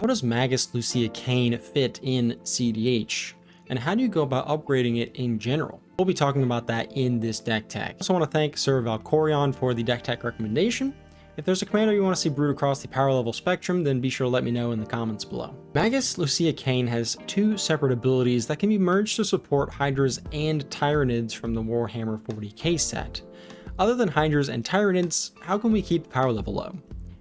How does Magus Lucea Kane fit in cEDH? And how do you go about upgrading it in general? We'll be talking about that in this deck tag. I also want to thank Sir Valkorion for the deck tag recommendation. If there's a commander you want to see brewed across the power level spectrum, then be sure to let me know in the comments below. Magus Lucea Kane has two separate abilities that can be merged to support Hydras and Tyranids from the Warhammer 40k set. Other than Hydras and Tyranids, how can we keep the power level low?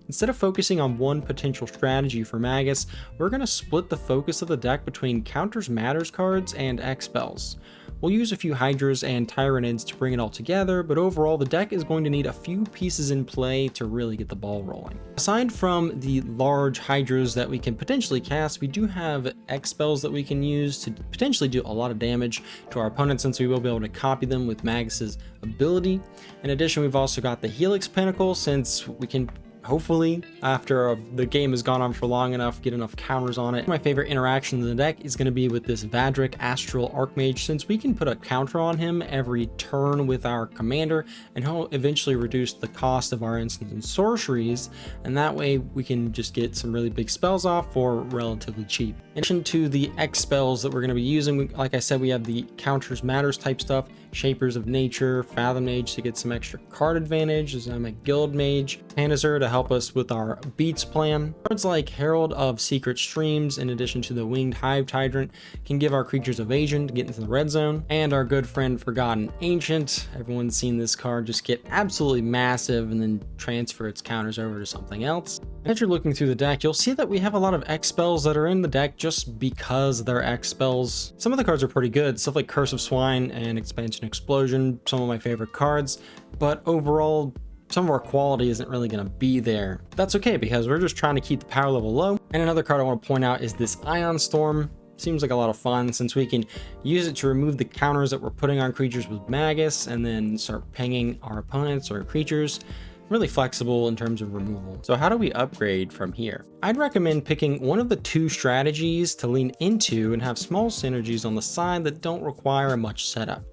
Instead of focusing on one potential strategy for Magus, we're going to split the focus of the deck between Counters Matters cards and X-Spells. We'll use a few Hydras and Tyranids to bring it all together, but overall the deck is going to need a few pieces in play to really get the ball rolling. Aside from the large Hydras that we can potentially cast, we do have X-Spells that we can use to potentially do a lot of damage to our opponents, since we will be able to copy them with Magus's ability. In addition, we've also got the Helix Pinnacle, since we can hopefully, after the game has gone on for long enough, get enough counters on it. My favorite interaction in the deck is going to be with this Vadric Astral Archmage, since we can put a counter on him every turn with our commander, and he'll eventually reduce the cost of our instants and sorceries, and that way we can just get some really big spells off for relatively cheap. In addition to the X spells that we're going to be using, like I said, we have the Counters Matters type stuff, Shapers of Nature, Fathom Mage to get some extra card advantage, as I'm a Guild Mage, Tanazer to help us with our beats plan. Cards like Herald of Secret Streams, in addition to the Winged Hive Hydrant, can give our creatures evasion to get into the red zone. And our good friend Forgotten Ancient, everyone's seen this card just get absolutely massive and then transfer its counters over to something else. As you're looking through the deck, you'll see that we have a lot of X spells that are in the deck just because they're X spells. Some of the cards are pretty good, stuff like Curse of Swine and Expansion Explosion, some of my favorite cards, but overall, some of our quality isn't really going to be there. That's okay, because we're just trying to keep the power level low. And another card I want to point out is this Ion Storm. Seems like a lot of fun, since we can use it to remove the counters that we're putting on creatures with Magus and then start pinging our opponents or creatures. Really flexible in terms of removal. So how do we upgrade from here? I'd recommend picking one of the two strategies to lean into and have small synergies on the side that don't require much setup.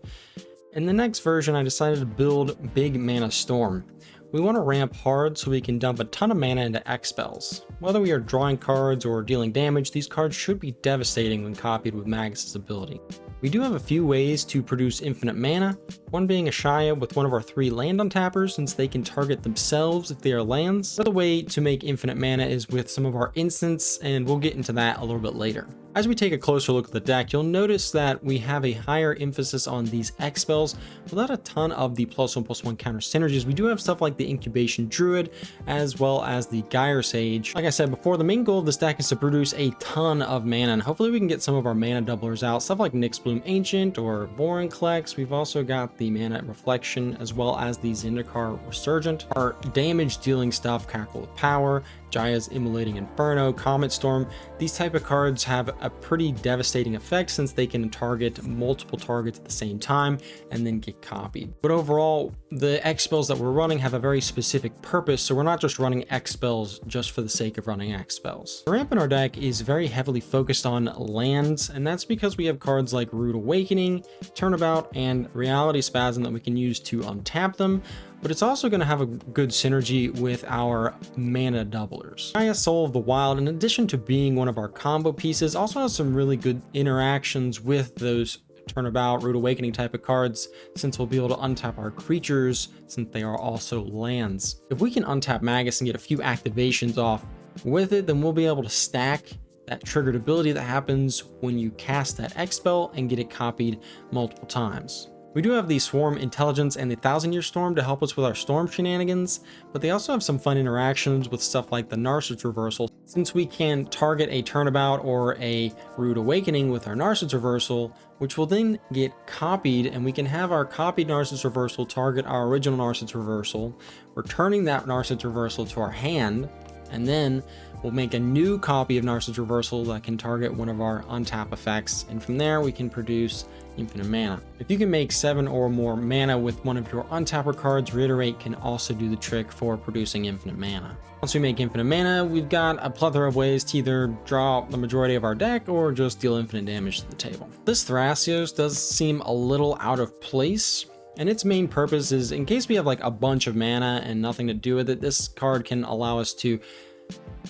In the next version, I decided to build Big Mana Storm. We want to ramp hard so we can dump a ton of mana into X spells. Whether we are drawing cards or dealing damage, these cards should be devastating when copied with Magus's ability. We do have a few ways to produce infinite mana, one being Ashaya with one of our 3 land untappers, since they can target themselves if they are lands. Another way to make infinite mana is with some of our instants, and we'll get into that a little bit later. As we take a closer look at the deck, you'll notice that we have a higher emphasis on these X spells without a ton of the +1/+1 counter synergies. We do have stuff like the Incubation Druid, as well as the Gyre Sage. Like I said before, the main goal of this deck is to produce a ton of mana, and hopefully we can get some of our mana doublers out, stuff like Nyxbloom Ancient or Vorinclex. We've also got the Mana Reflection, as well as the Zendikar Resurgent. Our damage dealing stuff, Cackle of Power, Jaya's Immolating Inferno, Comet Storm. These type of cards have a pretty devastating effect, since they can target multiple targets at the same time and then get copied. But overall, the X spells that we're running have a very specific purpose, so we're not just running X spells just for the sake of running X spells. The ramp in our deck is very heavily focused on lands, and that's because we have cards like Rude Awakening, Turnabout, and Reality Spasm that we can use to untap them, but it's also going to have a good synergy with our mana doublers. Gaia Soul of the Wild, in addition to being one of our combo pieces, also has some really good interactions with those Turnabout, Rude Awakening type of cards, since we'll be able to untap our creatures since they are also lands. If we can untap Magus and get a few activations off with it, then we'll be able to stack that triggered ability that happens when you cast that X spell and get it copied multiple times. We do have the Swarm Intelligence and the 1000-Year Storm to help us with our storm shenanigans, but they also have some fun interactions with stuff like the Narset's Reversal, since we can target a Turnabout or a Rude Awakening with our Narset's Reversal, which will then get copied, and we can have our copied Narset's Reversal target our original Narset's Reversal, returning that Narset's Reversal to our hand, and then we'll make a new copy of Narset's Reversal that can target one of our untap effects, and from there we can produce infinite mana. If you can make 7 or more mana with one of your untapper cards, Reiterate can also do the trick for producing infinite mana. Once we make infinite mana, we've got a plethora of ways to either draw out the majority of our deck or just deal infinite damage to the table. This Thrasios does seem a little out of place, and its main purpose is in case we have like a bunch of mana and nothing to do with it, this card can allow us to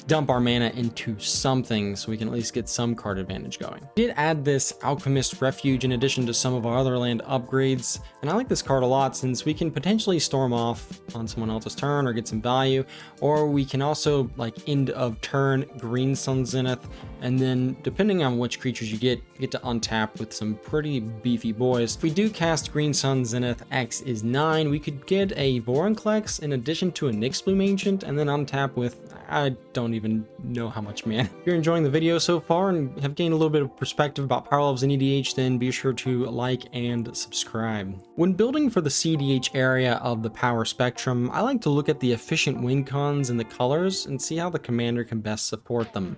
dump our mana into something so we can at least get some card advantage going. We did add this Alchemist Refuge in addition to some of our other land upgrades, and I like this card a lot since we can potentially storm off on someone else's turn or get some value, or we can also, like, end of turn Green Sun Zenith, and then depending on which creatures you get to untap with some pretty beefy boys. If we do cast Green Sun Zenith, X is 9, we could get a Vorinclex in addition to a Nyxbloom Ancient, and then untap with, I don't even know how much mana. If you're enjoying the video so far and have gained a little bit of perspective about power levels in EDH, then be sure to like and subscribe. When building for the cEDH area of the power spectrum, I like to look at the efficient win cons and the colors and see how the commander can best support them.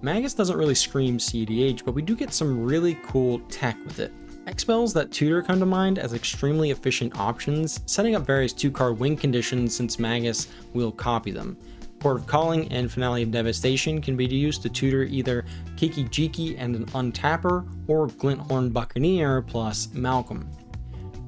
Magus doesn't really scream cEDH, but we do get some really cool tech with it. X-Spells that tutor come to mind as extremely efficient options, setting up various 2-card win conditions since Magus will copy them. Port of Calling and Finale of Devastation can be used to tutor either Kiki-Jiki and an Untapper, or Glinthorn Buccaneer plus Malcolm.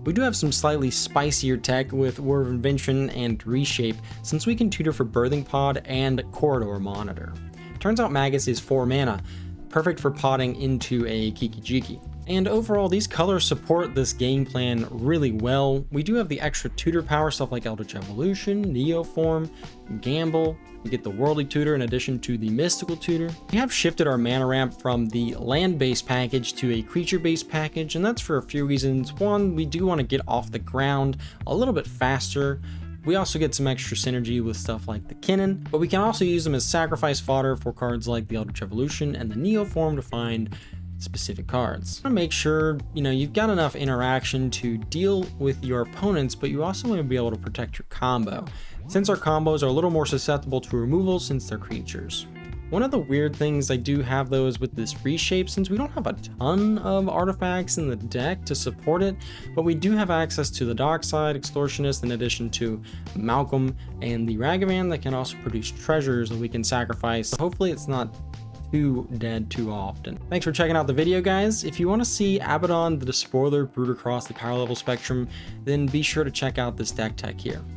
We do have some slightly spicier tech with Word of Invention and Reshape, since we can tutor for Birthing Pod and Corridor Monitor. Turns out Magus is 4 mana, perfect for potting into a Kiki-Jiki. And overall, these colors support this game plan really well. We do have the extra tutor power, stuff like Eldritch Evolution, Neoform, Gamble. We get the Worldly Tutor in addition to the Mystical Tutor. We have shifted our mana ramp from the land-based package to a creature-based package, and that's for a few reasons. One, we do want to get off the ground a little bit faster. We also get some extra synergy with stuff like the Kinnan, but we can also use them as sacrifice fodder for cards like the Eldritch Evolution and the Neoform to find specific cards. To make sure, you've got enough interaction to deal with your opponents, but you also want to be able to protect your combo, since our combos are a little more susceptible to removal since they're creatures. One of the weird things I do have though is with this Reshape, since we don't have a ton of artifacts in the deck to support it, but we do have access to the Dockside Extortionist in addition to Malcolm and the Ragavan that can also produce treasures that we can sacrifice. So hopefully it's not too dead too often. Thanks for checking out the video, guys. If you want to see Abaddon the Despoiler brood across the power level spectrum, then be sure to check out this deck tech here.